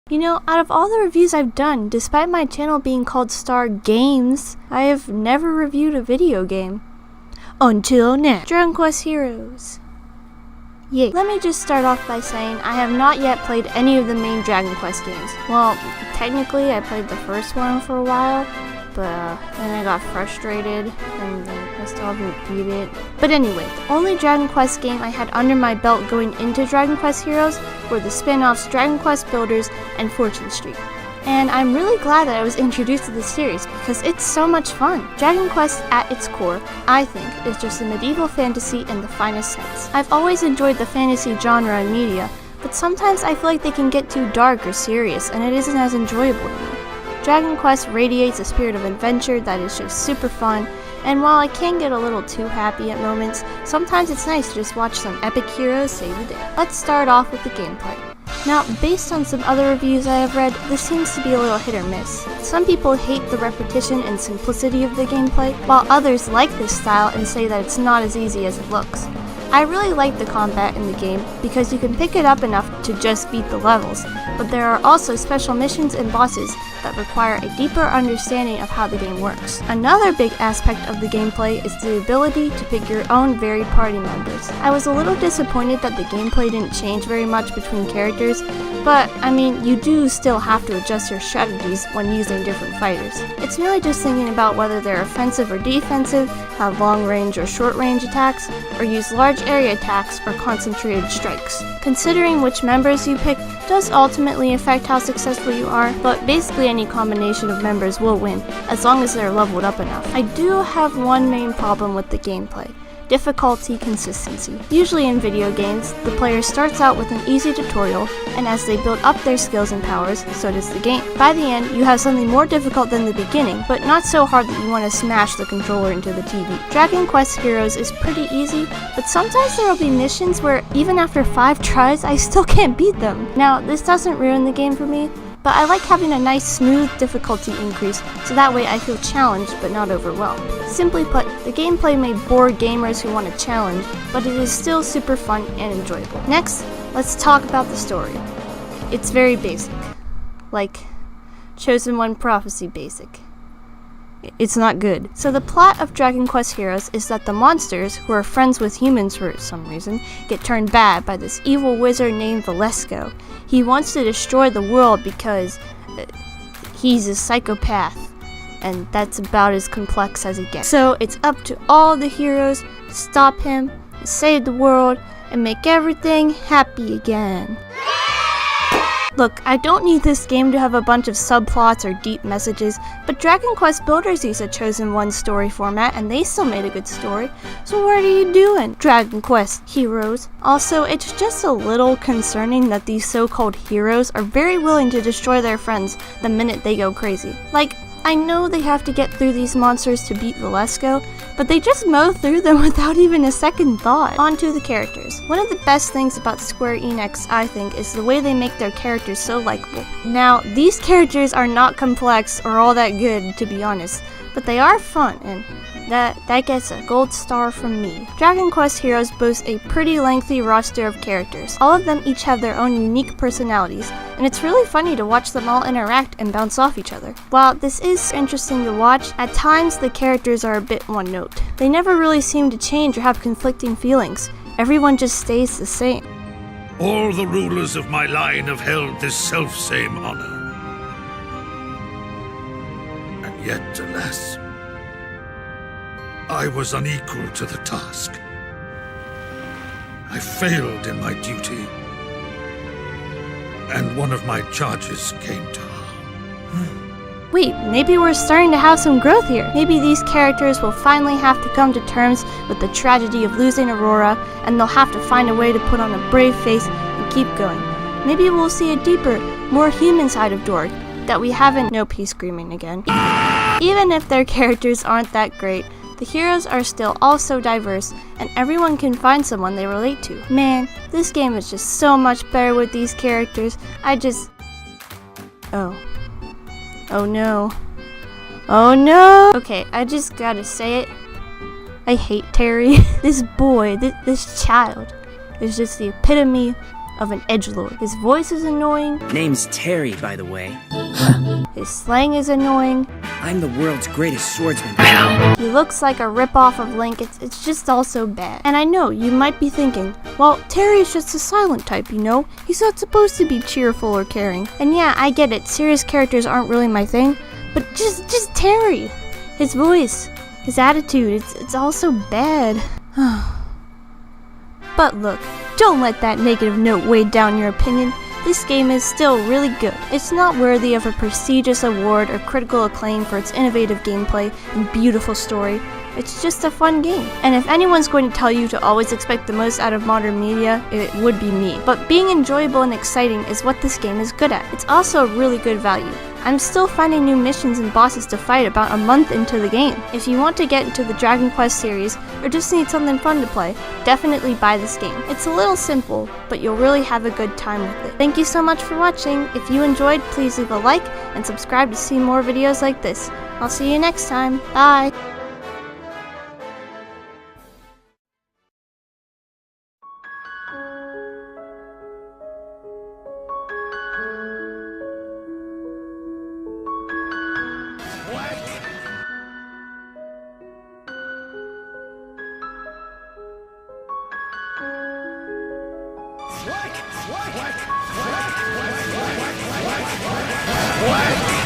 You know, out of all the reviews I've done, despite my channel being called Star Games, I have never reviewed a video game. Until now. Dragon Quest Heroes. Yay. Let me just start off by saying I have not yet played any of the main Dragon Quest games. Well, technically I played the first one for a while, but then I got frustrated and I still haven't beat it. But anyway, the only Dragon Quest game I had under my belt going into Dragon Quest Heroes were the spin-offs Dragon Quest Builders and Fortune Street. And I'm really glad that I was introduced to this series because it's so much fun. Dragon Quest at its core, I think, is just a medieval fantasy in the finest sense. I've always enjoyed the fantasy genre in media, but sometimes I feel like they can get too dark or serious and it isn't as enjoyable to me. Dragon Quest radiates a spirit of adventure that is just super fun, and while I can get a little too happy at moments, sometimes it's nice to just watch some epic heroes save the day. Let's start off with the gameplay. Now, based on some other reviews I have read, this seems to be a little hit or miss. Some people hate the repetition and simplicity of the gameplay, while others like this style and say that it's not as easy as it looks. I really like the combat in the game because you can pick it up enough to just beat the levels, but there are also special missions and bosses that require a deeper understanding of how the game works. Another big aspect of the gameplay is the ability to pick your own varied party members. I was a little disappointed that the gameplay didn't change very much between characters, but I mean, you do still have to adjust your strategies when using different fighters. It's really just thinking about whether they're offensive or defensive, have long range or short range attacks, or use large area attacks or concentrated strikes. Considering which members you pick does ultimately affect how successful you are, but basically any combination of members will win, as long as they're leveled up enough. I do have one main problem with the gameplay. Difficulty consistency. Usually in video games, the player starts out with an easy tutorial, and as they build up their skills and powers, so does the game. By the end, you have something more difficult than the beginning, but not so hard that you want to smash the controller into the TV. Dragon Quest Heroes is pretty easy, but sometimes there will be missions where even after 5 tries, I still can't beat them. Now, this doesn't ruin the game for me, but I like having a nice smooth difficulty increase so that way I feel challenged but not overwhelmed. Simply put, the gameplay may bore gamers who want a challenge, but it is still super fun and enjoyable. Next, let's talk about the story. It's very basic. Like, Chosen One Prophecy basic. It's not good. So the plot of Dragon Quest Heroes is that the monsters, who are friends with humans for some reason, get turned bad by this evil wizard named Valesco. He wants to destroy the world because he's a psychopath, and that's about as complex as it gets. So it's up to all the heroes to stop him, save the world, and make everything happy again. Look, I don't need this game to have a bunch of subplots or deep messages, but Dragon Quest Builders use a Chosen One story format and they still made a good story, so what are you doing, Dragon Quest Heroes? Also, it's just a little concerning that these so-called heroes are very willing to destroy their friends the minute they go crazy. Like, I know they have to get through these monsters to beat Valesco, but they just mow through them without even a second thought. On to the characters. One of the best things about Square Enix, I think, is the way they make their characters so likable. Now, these characters are not complex or all that good, to be honest, but they are fun, and that gets a gold star from me. Dragon Quest Heroes boasts a pretty lengthy roster of characters. All of them each have their own unique personalities, and it's really funny to watch them all interact and bounce off each other. While this is interesting to watch, at times the characters are a bit one note. They never really seem to change or have conflicting feelings. Everyone just stays the same. All the rulers of my line have held this self-same honor. And yet, alas, I was unequal to the task. I failed in my duty, and one of my charges came to harm. Wait, maybe we're starting to have some growth here. Maybe these characters will finally have to come to terms with the tragedy of losing Aurora, and they'll have to find a way to put on a brave face and keep going. Maybe we'll see a deeper, more human side of Dorg that we haven't. Nope, he's screaming again. Even if their characters aren't that great, the heroes are still all so diverse, and everyone can find someone they relate to. Man, this game is just so much better with these characters. Oh no. Oh no! Okay, I just gotta say it. I hate Terry. This boy, this child, is just the epitome of an edgelord. His voice is annoying. Name's Terry, by the way. His slang is annoying. I'm the world's greatest swordsman. He looks like a ripoff of Link. It's just all so bad. And I know, you might be thinking, well, Terry is just a silent type, you know? He's not supposed to be cheerful or caring. And yeah, I get it, serious characters aren't really my thing, but just Terry. His voice, his attitude, it's all so bad. But look, don't let that negative note weigh down your opinion. This game is still really good. It's not worthy of a prestigious award or critical acclaim for its innovative gameplay and beautiful story. It's just a fun game. And if anyone's going to tell you to always expect the most out of modern media, it would be me. But being enjoyable and exciting is what this game is good at. It's also a really good value. I'm still finding new missions and bosses to fight about a month into the game. If you want to get into the Dragon Quest series, or just need something fun to play, definitely buy this game. It's a little simple, but you'll really have a good time with it. Thank you so much for watching. If you enjoyed, please leave a like and subscribe to see more videos like this. I'll see you next time. Bye! Whack!